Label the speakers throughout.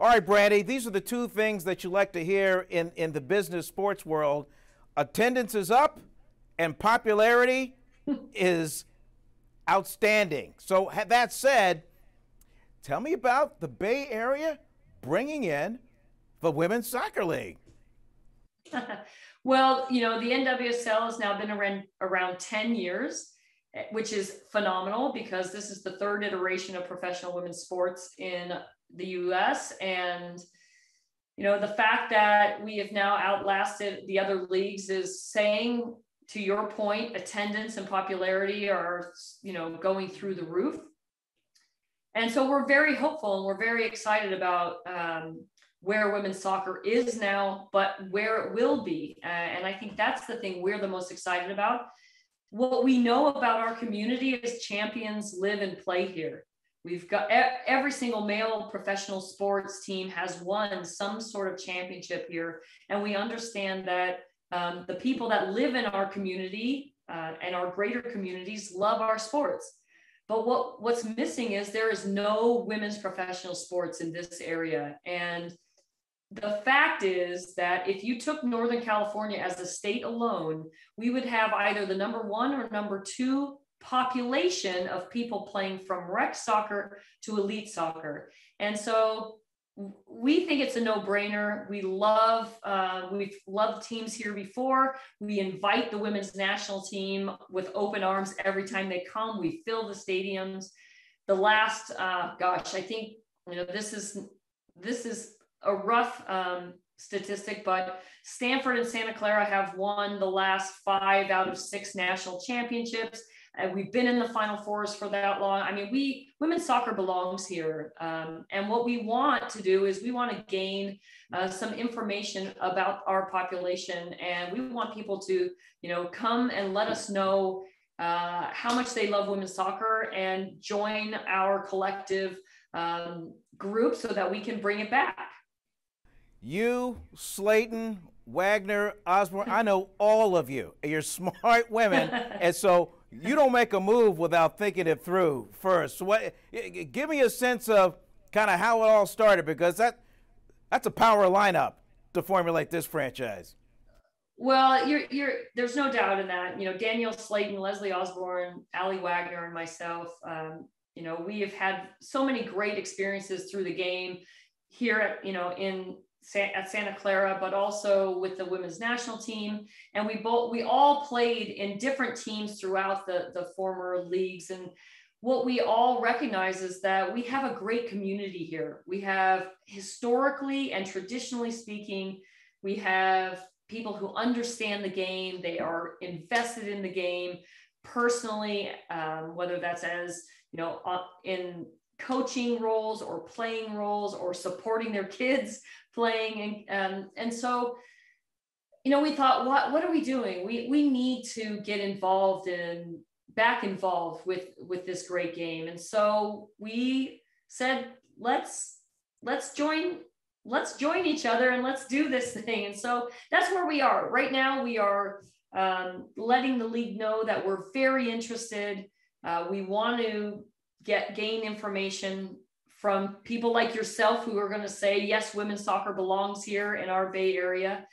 Speaker 1: All right, Brandi, these are the two things that you like to hear in the business sports world. Attendance is up and popularity is outstanding. So that said, tell me about the Bay Area bringing in the Women's Soccer League.
Speaker 2: Well, the NWSL has now been around 10 years, which is phenomenal because this is the third iteration of professional women's sports in the US. And, the fact that we have now outlasted the other leagues is saying, to your point, attendance and popularity are, going through the roof. And so we're very hopeful and we're very excited about where women's soccer is now, but where it will be. And I think that's the thing we're the most excited about. What we know about our community is champions live and play here. We've got every single male professional sports team has won some sort of championship here. And we understand that the people that live in our community and our greater communities love our sports. But what's missing is there is no women's professional sports in this area. And the fact is that if you took Northern California as a state alone, we would have either the number one or number two population of people playing from rec soccer to elite soccer. And so we think it's a no-brainer. We've loved teams here before. We invite the women's national team with open arms every time they come. We fill the stadiums. The last, I think, this is a rough statistic, but Stanford and Santa Clara have won the last 5 out of 6 national championships. We've been in the Final Fours for that long. I mean, women's soccer belongs here. And what we want to do is we want to gain some information about our population. And we want people to, come and let us know how much they love women's soccer and join our collective group so that we can bring it back.
Speaker 1: You, Slayton, Wagner, Osborne, I know all of you. You're smart women. And so you don't make a move without thinking it through first. So give me a sense of kind of how it all started, because that's a power lineup to formulate this franchise.
Speaker 2: Well, there's no doubt in that. Danielle Slayton, Leslie Osborne, Allie Wagner, and myself, we have had so many great experiences through the game here at Santa Clara, but also with the women's national team. And we all played in different teams throughout the former leagues. And what we all recognize is that we have a great community here. We have, historically and traditionally speaking, we have people who understand the game. They are invested in the game personally, whether that's as, in coaching roles or playing roles or supporting their kids playing. And so, we thought, what are we doing? We need to get back involved with this great game. And so we said, let's join each other and let's do this thing. And so that's where we are right now. We are letting the league know that we're very interested. We want to gain information from people like yourself who are going to say, yes, women's soccer belongs here in our Bay Area.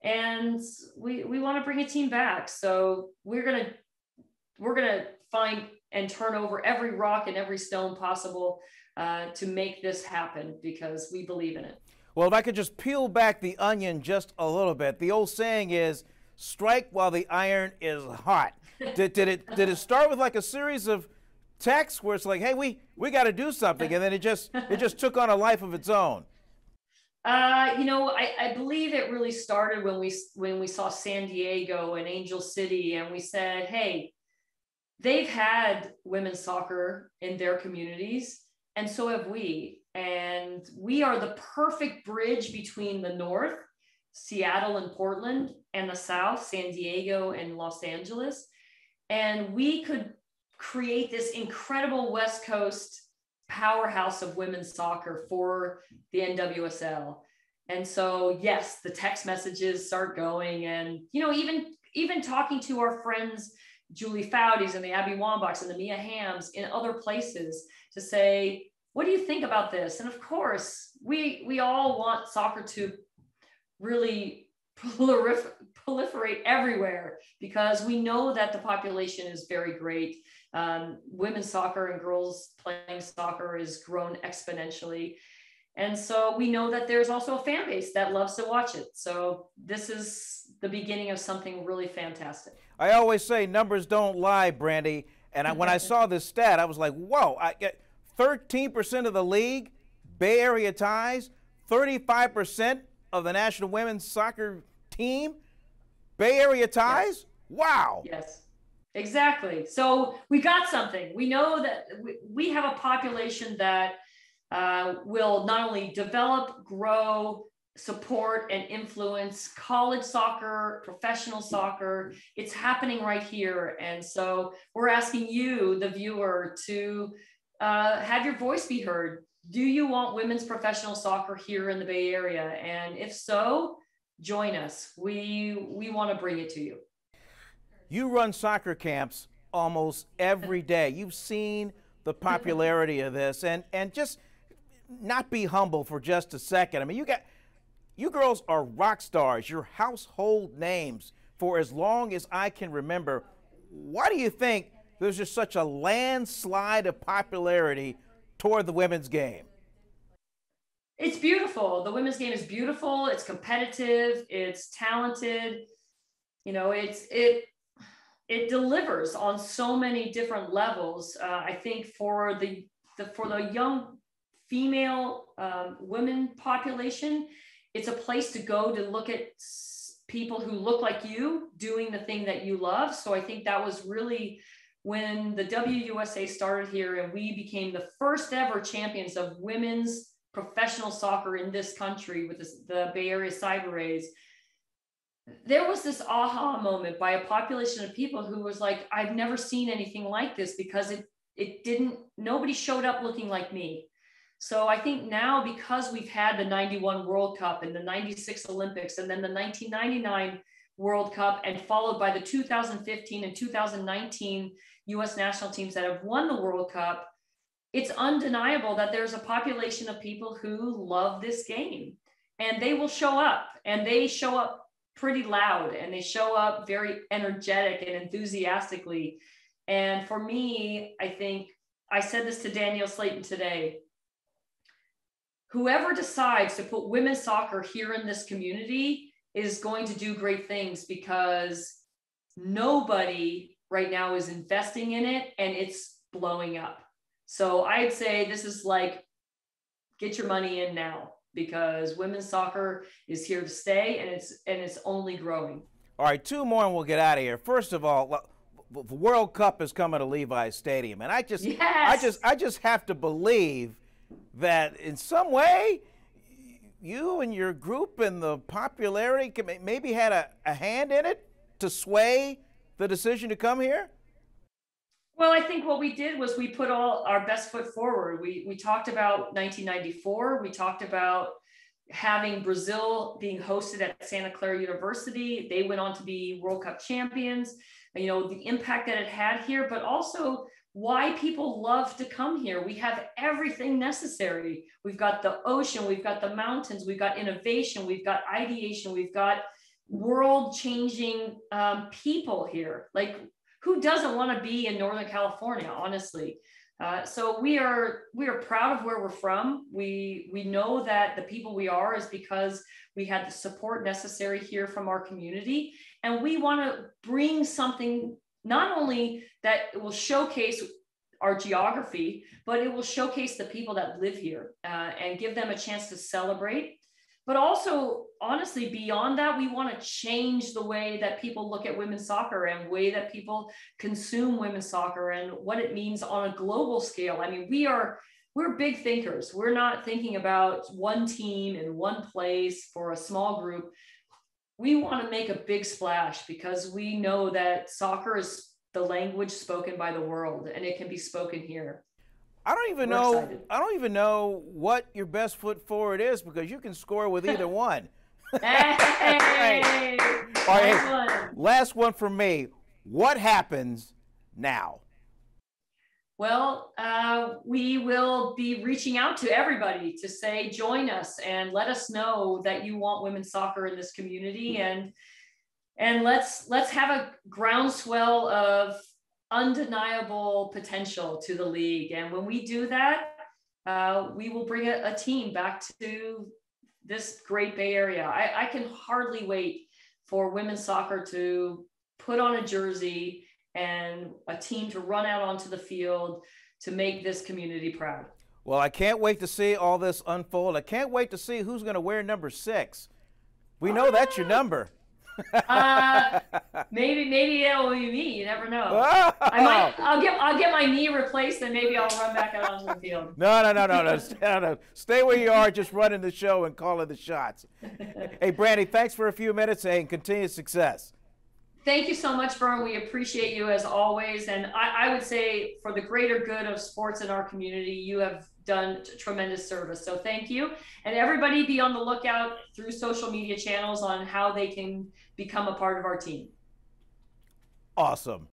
Speaker 2: And we want to bring a team back. So we're going to find and turn over every rock and every stone possible to make this happen, because we believe in it.
Speaker 1: Well, if I could just peel back the onion just a little bit, the old saying is, strike while the iron is hot. Did it start with like a series of texts where it's like, hey, we got to do something, and then it just took on a life of its own?
Speaker 2: I believe it really started when we saw San Diego and Angel City, and we said, hey, they've had women's soccer in their communities, and so have we. And we are the perfect bridge between the north, Seattle and Portland, and the south, San Diego and Los Angeles. And we could create this incredible West Coast powerhouse of women's soccer for the NWSL. And so, yes, the text messages start going, and, even talking to our friends, Julie Foudy's and the Abby Wambachs and the Mia Hams in other places, to say, what do you think about this? And of course, we all want soccer to really proliferate everywhere, because we know that the population is very great. Women's soccer and girls playing soccer is grown exponentially. And so we know that there's also a fan base that loves to watch it. So this is the beginning of something really fantastic.
Speaker 1: I always say numbers don't lie, Brandi. And when I saw this stat, I was like, whoa, 13% of the league, Bay Area ties, 35% of the national women's soccer team, Bay Area ties?
Speaker 2: Yes.
Speaker 1: Wow.
Speaker 2: Yes, exactly. So we got something. We know that we have a population that will not only develop, grow, support, and influence college soccer, professional soccer. It's happening right here. And so we're asking you, the viewer, to have your voice be heard. Do you want women's professional soccer here in the Bay Area? And if so, join us. We want to bring it to you.
Speaker 1: You run soccer camps almost every day. You've seen the popularity of this, and just not be humble for just a second. I mean, you girls are rock stars. You're household names for as long as I can remember. Why do you think there's just such a landslide of popularity toward the women's game?
Speaker 2: It's beautiful. The women's game is beautiful. It's competitive. It's talented. You know, it delivers on so many different levels. I think for the young female women population, it's a place to go to look at people who look like you doing the thing that you love. So I think that was really when the WUSA started here, and we became the first ever champions of women's professional soccer in this country with the Bay Area Cyber Rays. There was this aha moment by a population of people who was like, I've never seen anything like this, because nobody showed up looking like me. So I think now, because we've had the 91 World Cup and the 96 Olympics and then the 1999 World Cup, and followed by the 2015 and 2019 US national teams that have won the World Cup, it's undeniable that there's a population of people who love this game, and they will show up, and they show up pretty loud, and they show up very energetic and enthusiastically. And for me, I think I said this to Danielle Slayton today, whoever decides to put women's soccer here in this community is going to do great things, because nobody right now is investing in it, and it's blowing up. So I'd say this is like, get your money in now, because women's soccer is here to stay, and it's only growing.
Speaker 1: All right, two more and we'll get out of here. First of all, the World Cup is coming to Levi's Stadium, and I just have to believe that in some way you and your group and the popularity maybe had a hand in it to sway the decision to come here?
Speaker 2: Well, I think what we did was we put all our best foot forward. We talked about 1994. We talked about having Brazil being hosted at Santa Clara University. They went on to be World Cup champions. You know, the impact that it had here, but also why people love to come here. We have everything necessary. We've got the ocean, we've got the mountains, we've got innovation, we've got ideation, we've got world-changing people here. Like, who doesn't want to be in Northern California, honestly? So we are proud of where we're from. We know that the people we are is because we had the support necessary here from our community. And we want to bring something not only that will showcase our geography, but it will showcase the people that live here and give them a chance to celebrate. But also, honestly, beyond that, we want to change the way that people look at women's soccer and way that people consume women's soccer and what it means on a global scale. I mean, we're big thinkers. We're not thinking about one team in one place for a small group. We want to make a big splash, because we know that soccer is the language spoken by the world, and it can be spoken here.
Speaker 1: I don't even know what your best foot forward is, because you can score with either one.
Speaker 2: Hey!
Speaker 1: All right, last one from me. What happens now?
Speaker 2: Well, we will be reaching out to everybody to say, join us and let us know that you want women's soccer in this community. And let's have a groundswell of undeniable potential to the league. And when we do that, we will bring a team back to this great Bay Area. I can hardly wait for women's soccer to put on a jersey and a team to run out onto the field to make this community proud.
Speaker 1: Well, I can't wait to see all this unfold. I can't wait to see who's going to wear number 6. We know that's your number.
Speaker 2: Maybe it'll be me. You never know. I'll get my knee replaced, and maybe I'll run back out onto the field.
Speaker 1: No. Stay where you are, just running the show and calling the shots. Hey, Brandi, thanks for a few minutes and continued success.
Speaker 2: Thank you so much, Vern. We appreciate you as always. And I would say for the greater good of sports in our community, you have done tremendous service. So thank you. And everybody be on the lookout through social media channels on how they can become a part of our team.
Speaker 1: Awesome.